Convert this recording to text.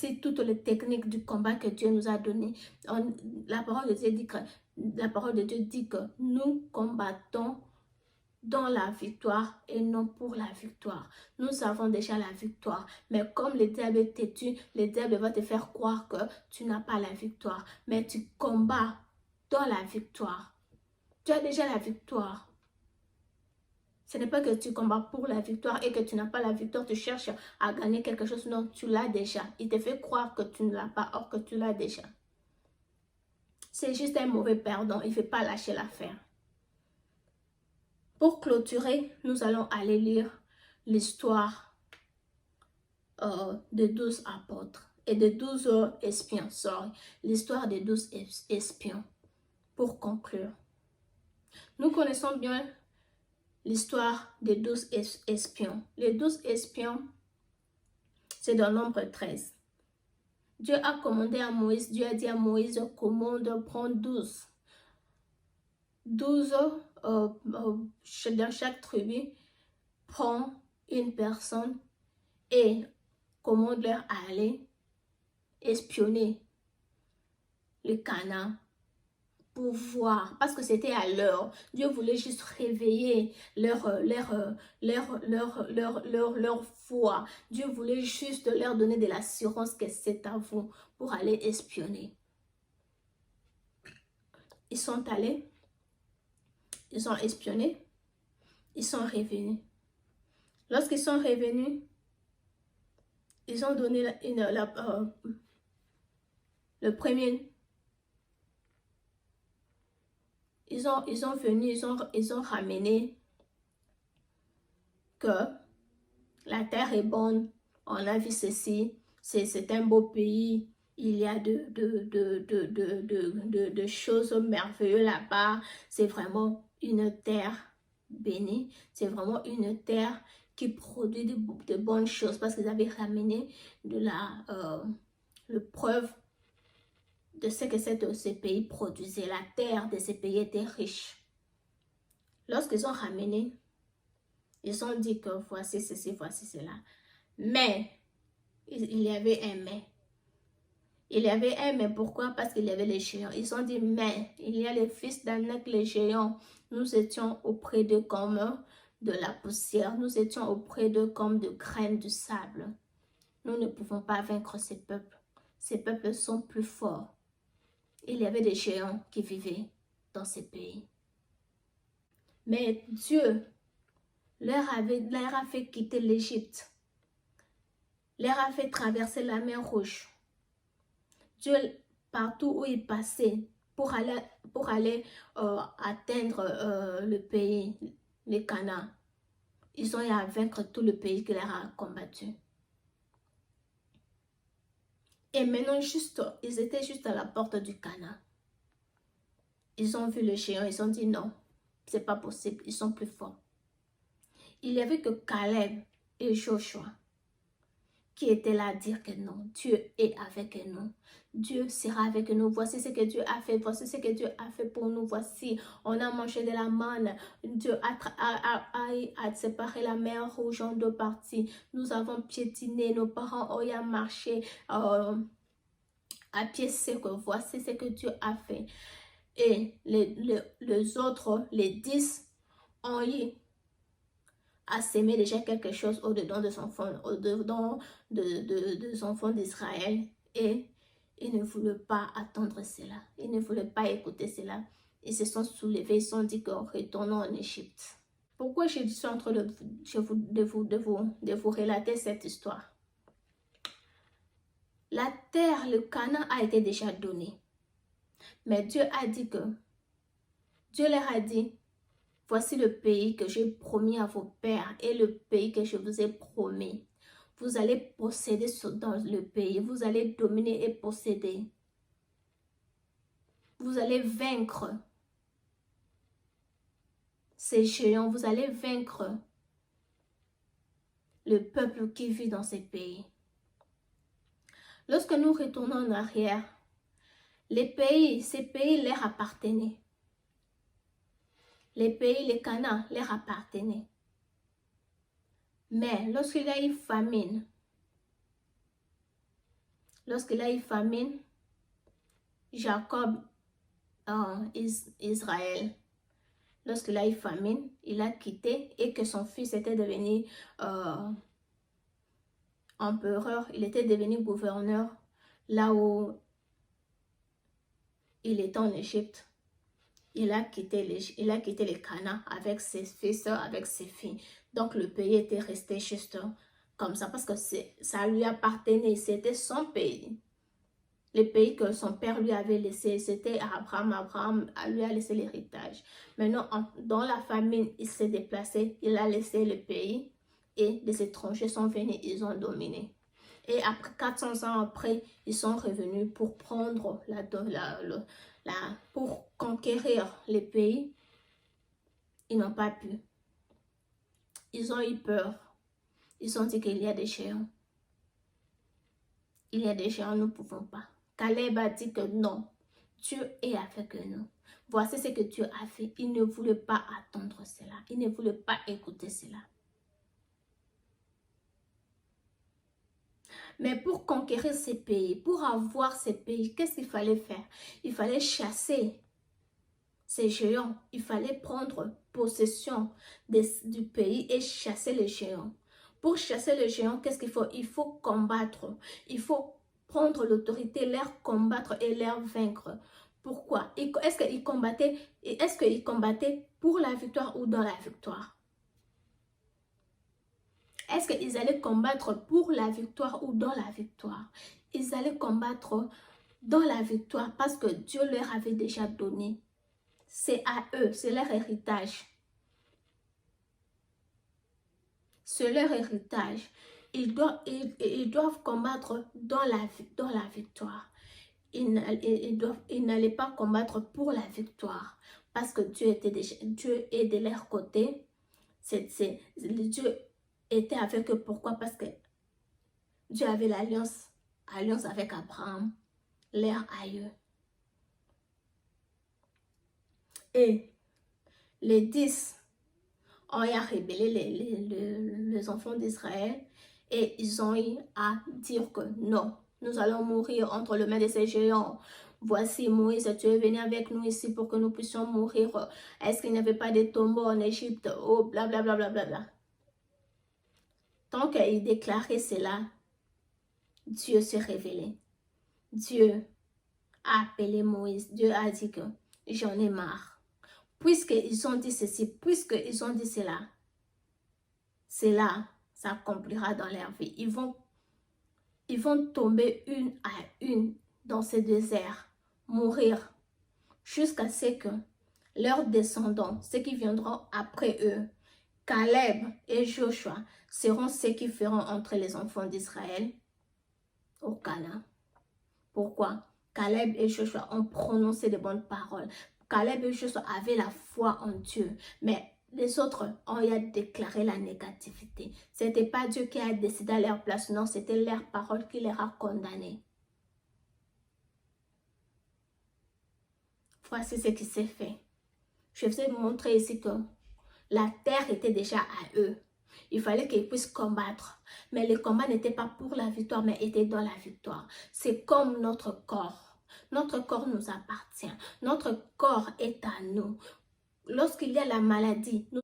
voici toutes les techniques du combat que Dieu nous a données. La parole de Dieu dit que nous combattons dans la victoire et non pour la victoire. Nous avons déjà la victoire. Mais comme le diable est têtu, le diable va te faire croire que tu n'as pas la victoire. Mais tu combats dans la victoire. Tu as déjà la victoire. Ce n'est pas que tu combats pour la victoire et que tu n'as pas la victoire, tu cherches à gagner quelque chose. Non, tu l'as déjà. Il te fait croire que tu ne l'as pas, or que tu l'as déjà. C'est juste un mauvais perdant. Il ne fait pas lâcher l'affaire. Pour clôturer, nous allons aller lire l'histoire de 12 apôtres et de 12 espions. L'histoire des 12 espions. Pour conclure, nous connaissons bien l'histoire des 12 espions. Les 12 espions, c'est dans Nombre 13. Dieu a commandé à Moïse, Dieu a dit à Moïse, commande, prends 12. 12 dans chaque tribu, prend une personne et commande-leur à aller espionner le Canaan pour voir, parce que c'était à l'heure. Dieu voulait juste réveiller leur foi. Dieu voulait juste leur donner de l'assurance que c'est à vous pour aller espionner. Ils sont allés, ils ont espionné, ils sont revenus. Lorsqu'ils sont revenus, ils ont donné le premier. Ils ont ramené que la terre est bonne, on a vu ceci, c'est un beau pays, il y a de choses merveilleuses là-bas, c'est vraiment une terre bénie, c'est vraiment une terre qui produit de bonnes choses parce qu'ils avaient ramené de la preuve de ce que ce pays produisait. La terre de ces pays était riche. Lorsqu'ils ont ramené, ils ont dit que voici ceci, voici cela. Mais, il y avait un mais. Il y avait un mais. Pourquoi? Parce qu'il y avait les géants. Ils ont dit, mais, il y a les fils d'Anak, les géants. Nous étions auprès d'eux comme de la poussière. Nous étions auprès d'eux comme de graines du sable. Nous ne pouvons pas vaincre ces peuples. Ces peuples sont plus forts. Il y avait des géants qui vivaient dans ces pays. Mais Dieu leur a fait quitter l'Égypte. Leur a fait traverser la mer Rouge. Dieu, partout où il passait, pour aller atteindre le pays, le Canaan, ils ont eu à vaincre tout le pays qui leur a combattu. Et maintenant, ils étaient juste à la porte du Canaan. Ils ont vu le géant, ils ont dit non, c'est pas possible, ils sont plus forts. Il n'y avait que Caleb et Joshua qui étaient là à dire que non, Dieu est avec nous. Dieu sera avec nous. Voici ce que Dieu a fait. Voici ce que Dieu a fait pour nous. Voici, on a mangé de la manne. Dieu a séparé la mer Rouge en deux parties. Nous avons piétiné. Nos parents ont marché à pied sec. Voici ce que Dieu a fait. Et les autres, les 10, ont eu à s'aimer déjà quelque chose au-dedans de son fond, au-dedans de son fond d'Israël. Et ils ne voulaient pas attendre cela. Ils ne voulaient pas écouter cela. Ils se sont soulevés, ils se sont dit qu'on retournons en Égypte. Pourquoi je suis en train de vous relater cette histoire? La terre, le Canaan a été déjà donné. Mais Dieu a dit que, Dieu leur a dit, voici le pays que j'ai promis à vos pères et le pays que je vous ai promis. Vous allez posséder dans le pays. Vous allez dominer et posséder. Vous allez vaincre ces géants. Vous allez vaincre le peuple qui vit dans ces pays. Lorsque nous retournons en arrière, ces pays leur appartenaient. Les pays, les Canaan, leur appartenaient. Mais lorsqu'il y a eu famine, Lorsqu'il a eu famine, Jacob, Israël, lorsqu'il a eu famine, il a quitté et que son fils était devenu empereur, il était devenu gouverneur là où il était en Égypte. Il a quitté les Cana avec ses fils, avec ses filles. Donc le pays était resté juste comme ça parce que ça lui appartenait, c'était son pays. Le pays que son père lui avait laissé, c'était Abraham. Abraham lui a laissé l'héritage. Maintenant, dans la famine, il s'est déplacé, il a laissé le pays et les étrangers sont venus, ils ont dominé. Et après 400 ans après, ils sont revenus pour prendre pour conquérir les pays. Ils n'ont pas pu. Ils ont eu peur. Ils ont dit qu'il y a des géants. Il y a des géants, nous ne pouvons pas. Caleb a dit que non, Dieu est avec nous. Voici ce que Dieu a fait. Il ne voulait pas attendre cela. Il ne voulait pas écouter cela. Mais pour conquérir ces pays, pour avoir ces pays, qu'est-ce qu'il fallait faire? Il fallait chasser ces géants. Il fallait prendre possession du pays et chasser les géants. Pour chasser les géants, qu'est-ce qu'il faut? Il faut combattre. Il faut prendre l'autorité, les combattre et les vaincre. Pourquoi? Est-ce qu'ils combattaient pour la victoire ou dans la victoire? Est-ce qu'ils allaient combattre pour la victoire ou dans la victoire? Ils allaient combattre dans la victoire parce que Dieu leur avait déjà donné. C'est à eux, c'est leur héritage. C'est leur héritage. Ils doivent combattre dans la victoire. Ils n'allaient pas combattre pour la victoire parce que Dieu est de leur côté. Dieu était avec eux. Pourquoi? Parce que Dieu avait l'alliance avec Abraham, leur aïeux. Et les 10 ont rébellé les enfants d'Israël et ils ont eu à dire que non, nous allons mourir entre les mains de ces géants. Voici Moïse, tu es venu avec nous ici pour que nous puissions mourir. Est-ce qu'il n'y avait pas de tombeaux en Égypte? Oh, blablabla. Bla, bla, bla, bla. Tant qu'il déclarait cela, Dieu s'est révélé. Dieu a appelé Moïse. Dieu a dit que j'en ai marre. Puisqu'ils ont dit ceci, puisqu'ils ont dit cela, cela s'accomplira dans leur vie. Ils vont tomber une à une dans ce désert, mourir, jusqu'à ce que leurs descendants, ceux qui viendront après eux, Caleb et Joshua, seront ceux qui feront entrer les enfants d'Israël au Canaan. Pourquoi? Caleb et Joshua ont prononcé de bonnes paroles. Caleb et Joshua avaient la foi en Dieu, mais les autres ont déclaré la négativité. Ce n'était pas Dieu qui a décidé à leur place, non, c'était leur parole qui les a condamnés. Voici ce qui s'est fait. Je vais vous montrer ici que la terre était déjà à eux. Il fallait qu'ils puissent combattre. Mais le combat n'était pas pour la victoire, mais était dans la victoire. C'est comme notre corps. Notre corps nous appartient. Notre corps est à nous. Lorsqu'il y a la maladie, nous